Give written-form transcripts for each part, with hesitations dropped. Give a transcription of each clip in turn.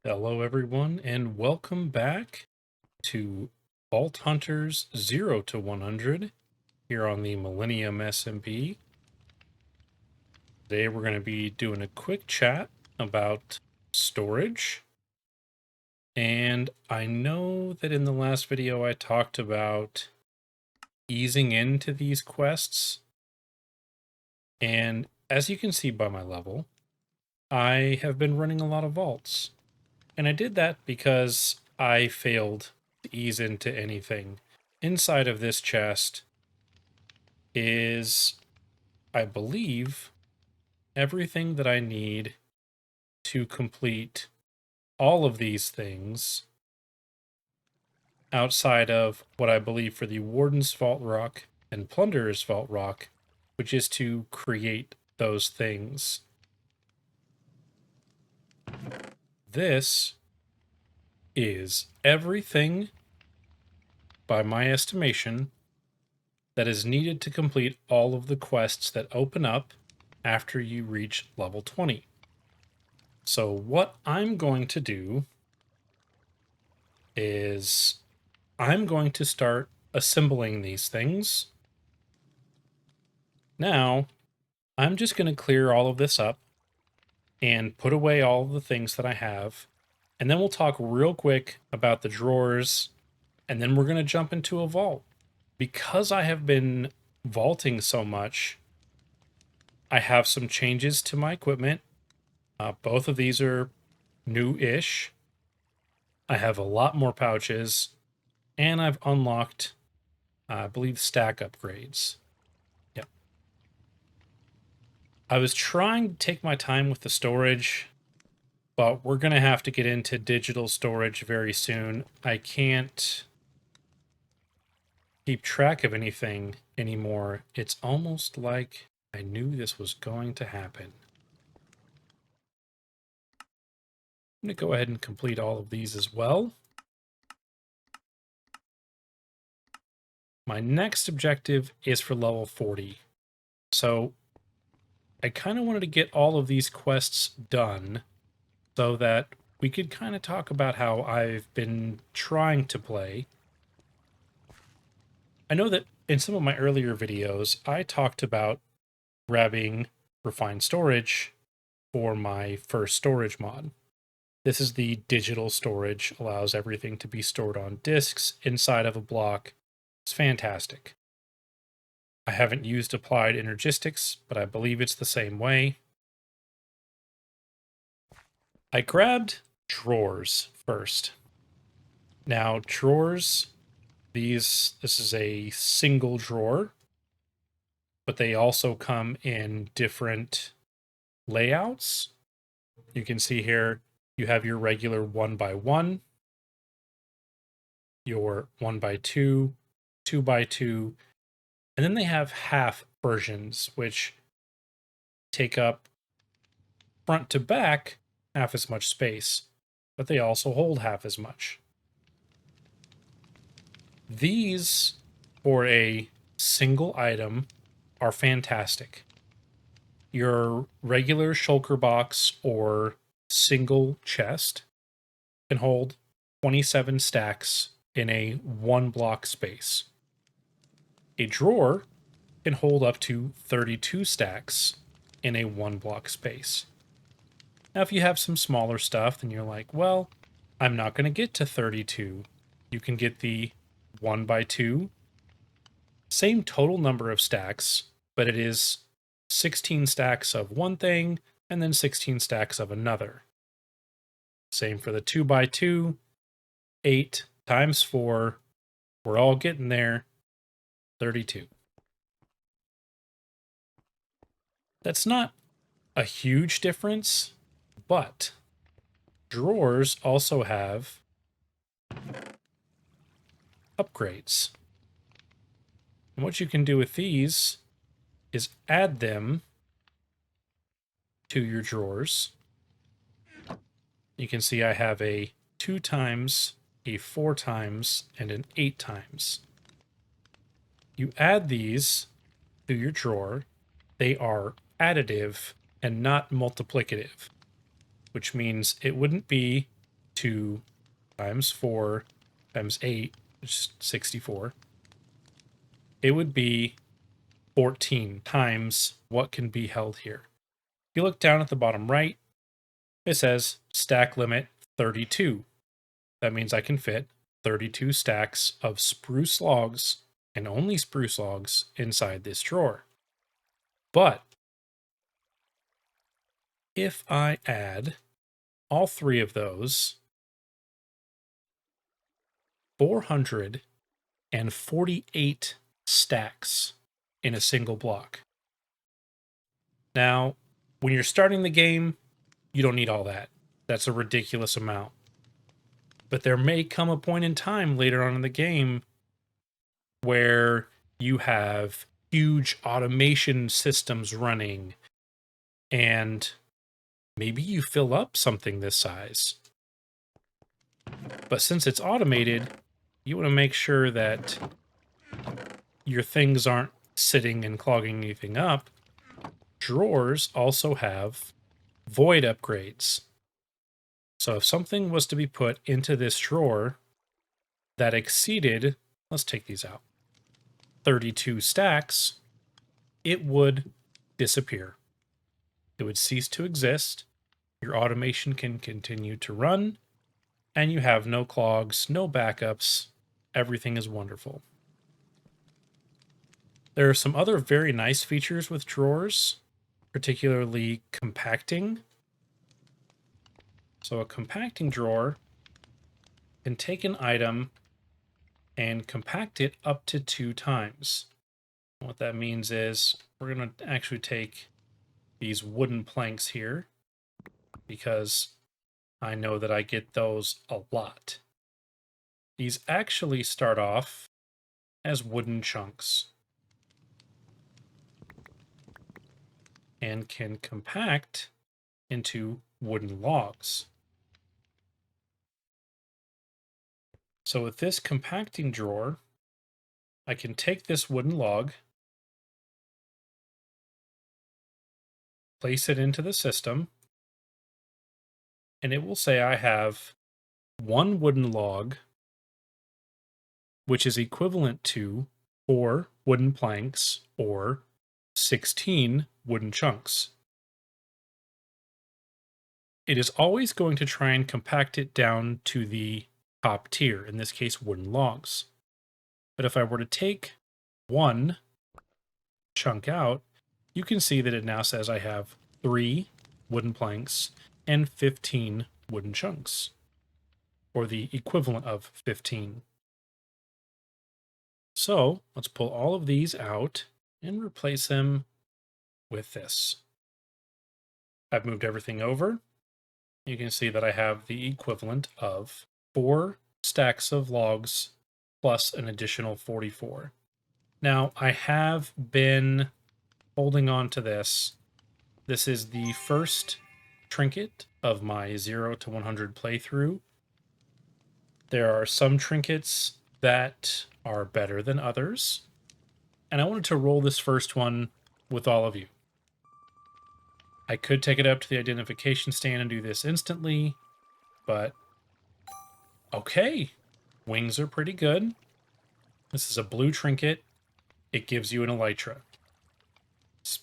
Hello, everyone, and welcome back to Vault Hunters 0 to 100 here on the Millennium SMP. Today, we're going to be doing a quick chat about storage. And I know that in the last video, I talked about easing into these quests. And as you can see by my level, I have been running a lot of vaults. And I did that because I failed to ease into anything. Inside of this chest is, I believe, everything that I need to complete all of these things outside of what I believe for the Warden's Vault Rock and Plunderer's Vault Rock, which is to create those things. This is everything, by my estimation, that is needed to complete all of the quests that open up after you reach level 20. So what I'm going to do is I'm going to start assembling these things. Now, I'm just going to clear all of this up and put away all of the things that I have. And then we'll talk real quick about the drawers, and then we're going to jump into a vault. Because I have been vaulting so much, I have some changes to my equipment. Both of these are new-ish. I have a lot more pouches, and I've unlocked, I believe, stack upgrades. Yep. I was trying to take my time with the storage, but we're going to have to get into digital storage very soon. I can't keep track of anything anymore. It's almost like I knew this was going to happen. I'm going to go ahead and complete all of these as well. My next objective is for level 40. So I kind of wanted to get all of these quests done so that we could kind of talk about how I've been trying to play. I know that in some of my earlier videos, I talked about grabbing refined storage for my first storage mod. This is the digital storage, allows everything to be stored on disks inside of a block. It's fantastic. I haven't used applied energistics, but I believe it's the same way. I grabbed drawers first. Now, drawers, this is a single drawer, but they also come in different layouts. You can see here, you have your regular 1x1, your 1x2, 2x2, and then they have half versions, which take up front to back half as much space, but they also hold half as much. These, for a single item, are fantastic. Your regular shulker box or single chest can hold 27 stacks in a 1 block space. A drawer can hold up to 32 stacks in a 1 block space. Now, if you have some smaller stuff, then you're like, well, I'm not going to get to 32. You can get the 1x2, same total number of stacks, but it is 16 stacks of one thing and then 16 stacks of another. Same for the 2x2, 8 times 4. We're all getting there. 32. That's not a huge difference, but drawers also have upgrades. And what you can do with these is add them to your drawers. You can see I have a 2 times, a 4 times, and an 8 times. You add these to your drawer. They are additive and not multiplicative, which means it wouldn't be 2 times 4 times 8, which is 64, it would be 14 times what can be held here. If you look down at the bottom right, it says stack limit 32. That means I can fit 32 stacks of spruce logs, and only spruce logs, inside this drawer. But if I add all 3 of those, 448 stacks in a single block. Now, when you're starting the game, you don't need all that. That's a ridiculous amount. But there may come a point in time later on in the game where you have huge automation systems running, and maybe you fill up something this size. But since it's automated, you want to make sure that your things aren't sitting and clogging anything up. Drawers also have void upgrades. So if something was to be put into this drawer that exceeded, let's take these out, 32 stacks, it would disappear. It would cease to exist. Your automation can continue to run, and you have no clogs, no backups. Everything is wonderful. There are some other very nice features with drawers, particularly compacting. So a compacting drawer can take an item and compact it up to 2 times. What that means is we're going to actually take these wooden planks here, because I know that I get those a lot. These actually start off as wooden chunks and can compact into wooden logs. So with this compacting drawer, I can take this wooden log, place it into the system, and it will say I have 1 wooden log, which is equivalent to 4 wooden planks or 16 wooden chunks. It is always going to try and compact it down to the top tier, in this case, wooden logs. But if I were to take 1 chunk out, you can see that it now says I have 3 wooden planks and 15 wooden chunks, or the equivalent of 15. So let's pull all of these out and replace them with this. I've moved everything over. You can see that I have the equivalent of 4 stacks of logs plus an additional 44. Now, I have been holding on to this. This is the first trinket of my 0 to 100 playthrough. There are some trinkets that are better than others, and I wanted to roll this first one with all of you. I could take it up to the identification stand and do this instantly, but okay, wings are pretty good. This is a blue trinket. It gives you an elytra. It's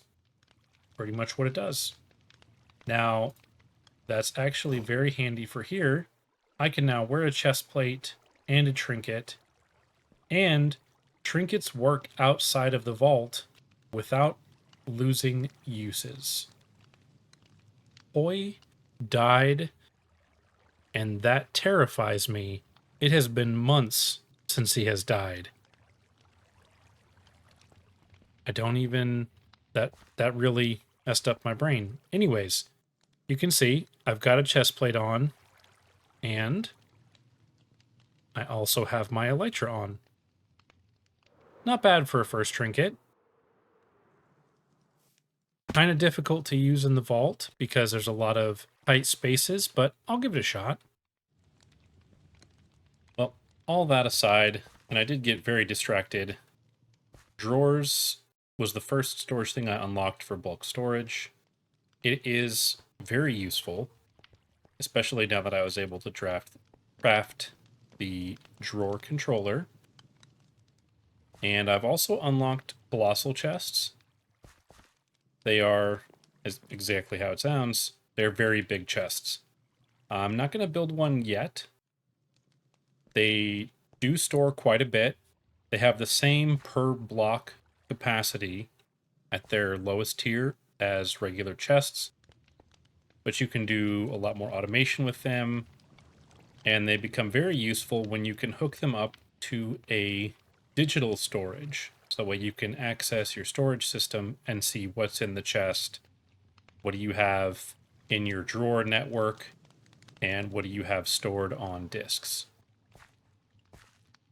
pretty much what it does. Now, that's actually very handy for here. I can now wear a chest plate and a trinket, and trinkets work outside of the vault without losing uses. Boy died, and that terrifies me. It has been months since he has died. I don't even... That really messed up my brain. Anyways, you can see I've got a chest plate on, and I also have my elytra on. Not bad for a first trinket. Kind of difficult to use in the vault because there's a lot of tight spaces, but I'll give it a shot. Well, all that aside, and I did get very distracted, drawers was the first storage thing I unlocked for bulk storage. It is very useful, especially now that I was able to craft the drawer controller. And I've also unlocked colossal chests. They are, exactly how it sounds, they're very big chests. I'm not going to build one yet. They do store quite a bit. They have the same per block capacity at their lowest tier as regular chests, but you can do a lot more automation with them, and they become very useful when you can hook them up to a digital storage. So that way you can access your storage system and see what's in the chest, what do you have in your drawer network, and what do you have stored on disks.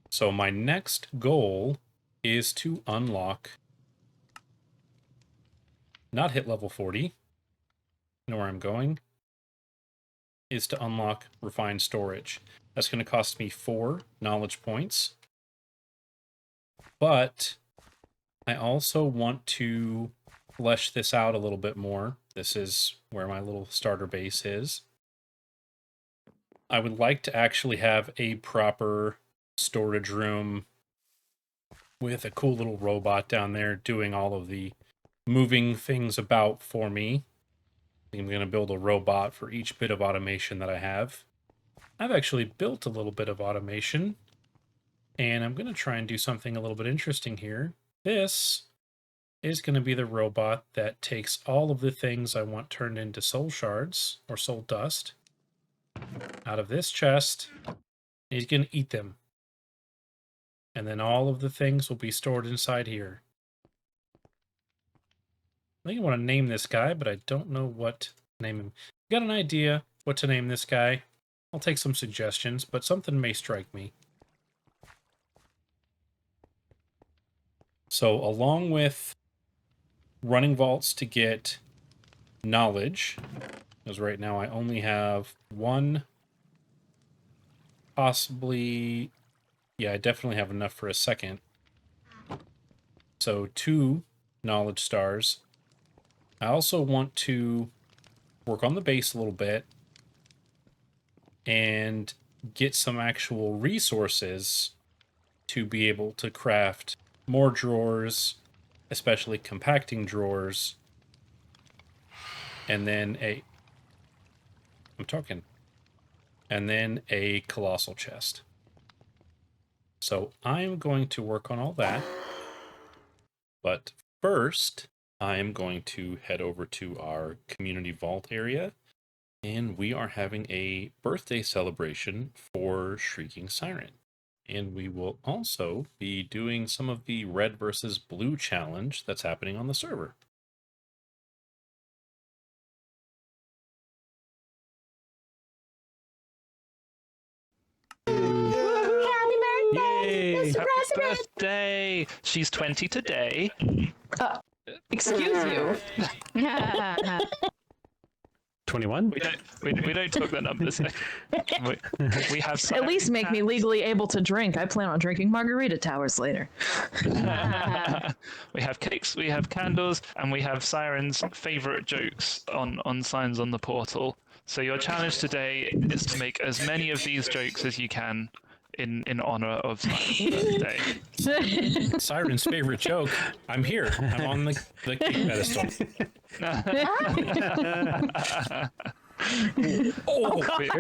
So my next goal is to unlock, not hit level 40, you know where I'm going, is to unlock refined storage. That's going to cost me 4 knowledge points. But I also want to flesh this out a little bit more. This is where my little starter base is. I would like to actually have a proper storage room with a cool little robot down there doing all of the moving things about for me. I'm going to build a robot for each bit of automation that I have. I've actually built a little bit of automation, and I'm going to try and do something a little bit interesting here. This is going to be the robot that takes all of the things I want turned into soul shards or soul dust out of this chest. He's going to eat them. And then all of the things will be stored inside here. I think I want to name this guy, but I don't know what to name him. Got an idea what to name this guy? I'll take some suggestions, but something may strike me. So along with running vaults to get knowledge, because right now I only have 1, possibly, yeah, I definitely have enough for a second. So 2 knowledge stars. I also want to work on the base a little bit and get some actual resources to be able to craft more drawers, especially compacting drawers, and then and then a colossal chest. So I'm going to work on all that, but first I am going to head over to our community vault area, and we are having a birthday celebration for Shrieking Siren. And we will also be doing some of the red versus blue challenge that's happening on the server. Yay! Happy birthday! She's 20 today. Excuse you. 21? We don't talk the numbers. We have At least make me legally able to drink. I plan on drinking margarita towers later. We have cakes, we have candles, and we have Siren's favorite jokes on signs on the portal. So your challenge today is to make as many of these jokes as you can in honor of Siren's birthday. Siren's favorite joke. I'm here. I'm on the cake pedestal. We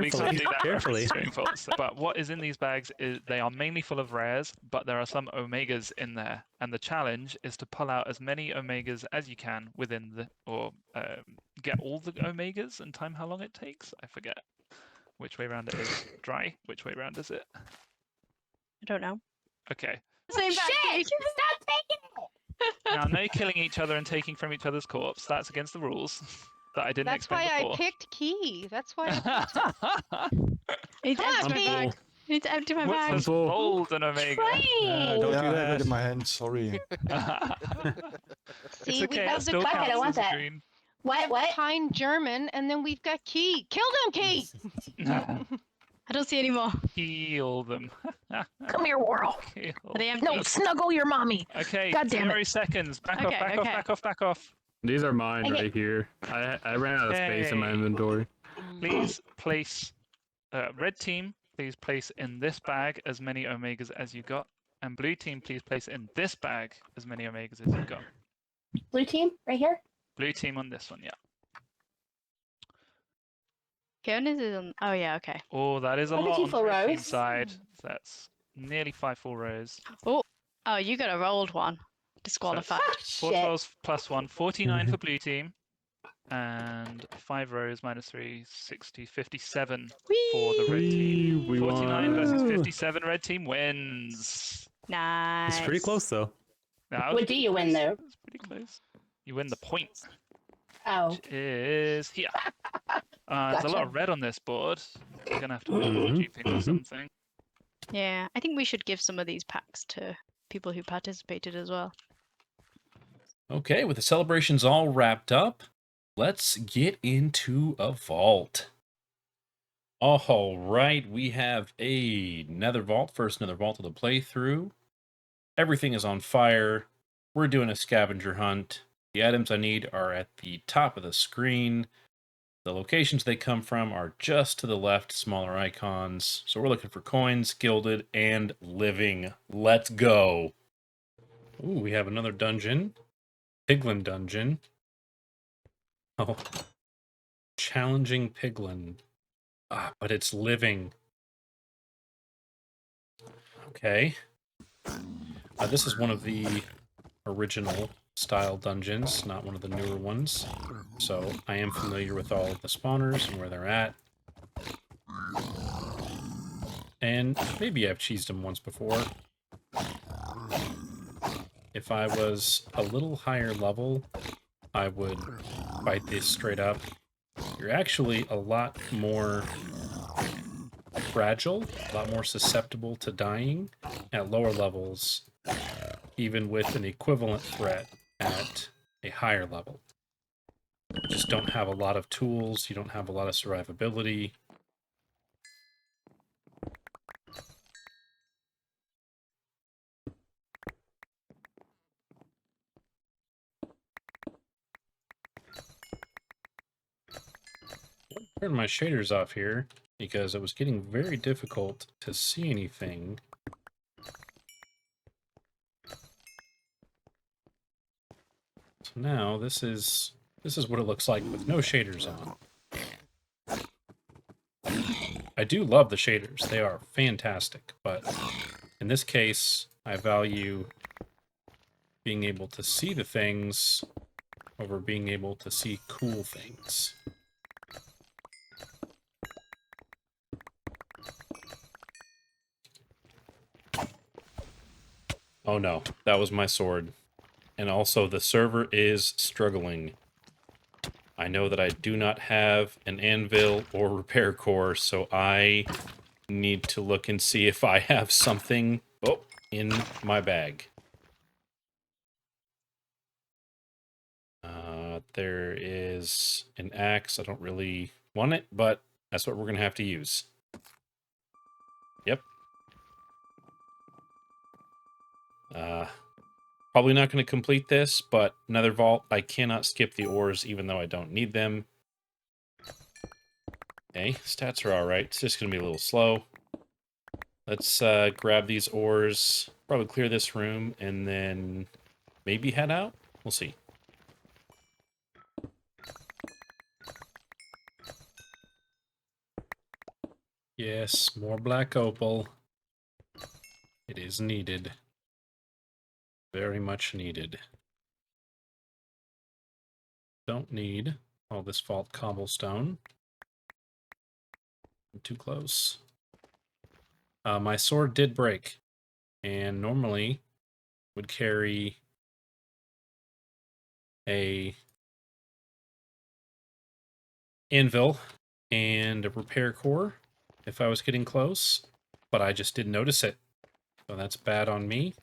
can't do that Carefully. But what is in these bags is they are mainly full of rares, but there are some omegas in there, and the challenge is to pull out as many omegas as you can within the, or get all the omegas and time how long it takes. I forget which way round it is. Dry. Which way round is it? I don't know. Okay. Shit! Stop taking it! Now, no killing each other and taking from each other's corpse. That's against the rules. That I didn't That's explain why before. I picked key. That's why I Need to empty my Pete. bag. Need to empty my What's bag. this fold an omega? Don't do I got that. it in my hand, sorry. It's See, okay, we it have the still bucket, I counts want as that. green. What? kind German, and then we've got key. Kill them, key! I don't see any more. Heal them. Come here, Worrell. Heal. Are they empty? No, snuggle your mommy. Okay, God damn it. 0 seconds. Back off, Okay, back off, okay. back off, back off. These are mine Okay. right here. I ran out of space in my Okay. inventory. Please place, red team, please place in this bag as many Omegas as you got. And blue team, please place in this bag as many Omegas as you got. Blue team, right here. Blue team on this one, yeah. Jonas is on. Oh yeah, okay. Oh, that is a Look at lot you, on the full red team rows. side. That's nearly 5 full rows. Oh, you got a rolled one. Disqualified. Ah, 4 shit. rolls plus 1, 49 for blue team. And 5 rows minus 3, 60, 57 for the red team. We 49 versus won. 57, red team wins. Nice. It's pretty close though. That was What do pretty you win, close. though? That's pretty close. You win the point, Oh, which is here. There's a lot Gotcha. of red on this board. We're going to have to win more Mhm, duping or mhm. something. Yeah, I think we should give some of these packs to people who participated as well. Okay, with the celebrations all wrapped up, let's get into a vault. All right, we have a nether vault, first nether vault of the playthrough. Everything is on fire. We're doing a scavenger hunt. The items I need are at the top of the screen. The locations they come from are just to the left, smaller icons. So we're looking for coins, gilded, and living. Let's go. Ooh, we have another dungeon. Piglin dungeon. Oh. Challenging piglin. Ah, but it's living. Okay. This is one of the original style dungeons, not one of the newer ones. So I am familiar with all of the spawners and where they're at. And maybe I've cheesed them once before. If I was a little higher level, I would fight this straight up. You're actually a lot more fragile, a lot more susceptible to dying at lower levels, even with an equivalent threat at a higher level. You just don't have a lot of tools, you don't have a lot of survivability. Turn my shaders off here because it was getting very difficult to see anything. So now this is what it looks like with no shaders on. I do love the shaders. They are fantastic, but in this case, I value being able to see the things over being able to see cool things. Oh no, that was my sword. And also the server is struggling. I know that I do not have an anvil or repair core, so I need to look and see if I have something in my bag. There is an axe. I don't really want it, but that's what we're going to have to use. Yep. Probably not going to complete this, but another vault. I cannot skip the ores even though I don't need them. Okay, stats are alright. It's just going to be a little slow. Let's grab these ores, probably clear this room, and then maybe head out? We'll see. Yes, more black opal. It is needed. Very much needed. Don't need all this vault cobblestone. I'm too close. My sword did break, and normally would carry a anvil and a repair core if I was getting close, but I just didn't notice it. So that's bad on me.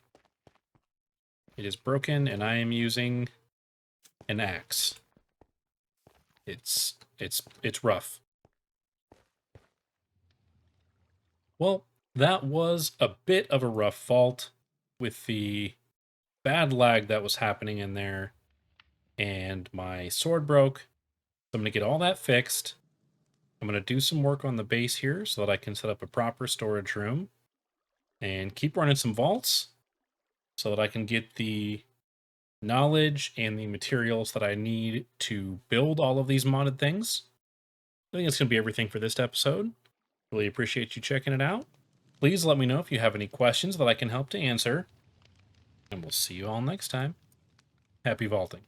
It is broken, and I am using an axe. It's rough. Well, that was a bit of a rough vault with the bad lag that was happening in there, and my sword broke. So I'm going to get all that fixed, I'm going to do some work on the base here so that I can set up a proper storage room and keep running some vaults so that I can get the knowledge and the materials that I need to build all of these modded things. I think that's going to be everything for this episode. Really appreciate you checking it out. Please let me know if you have any questions that I can help to answer. And we'll see you all next time. Happy vaulting.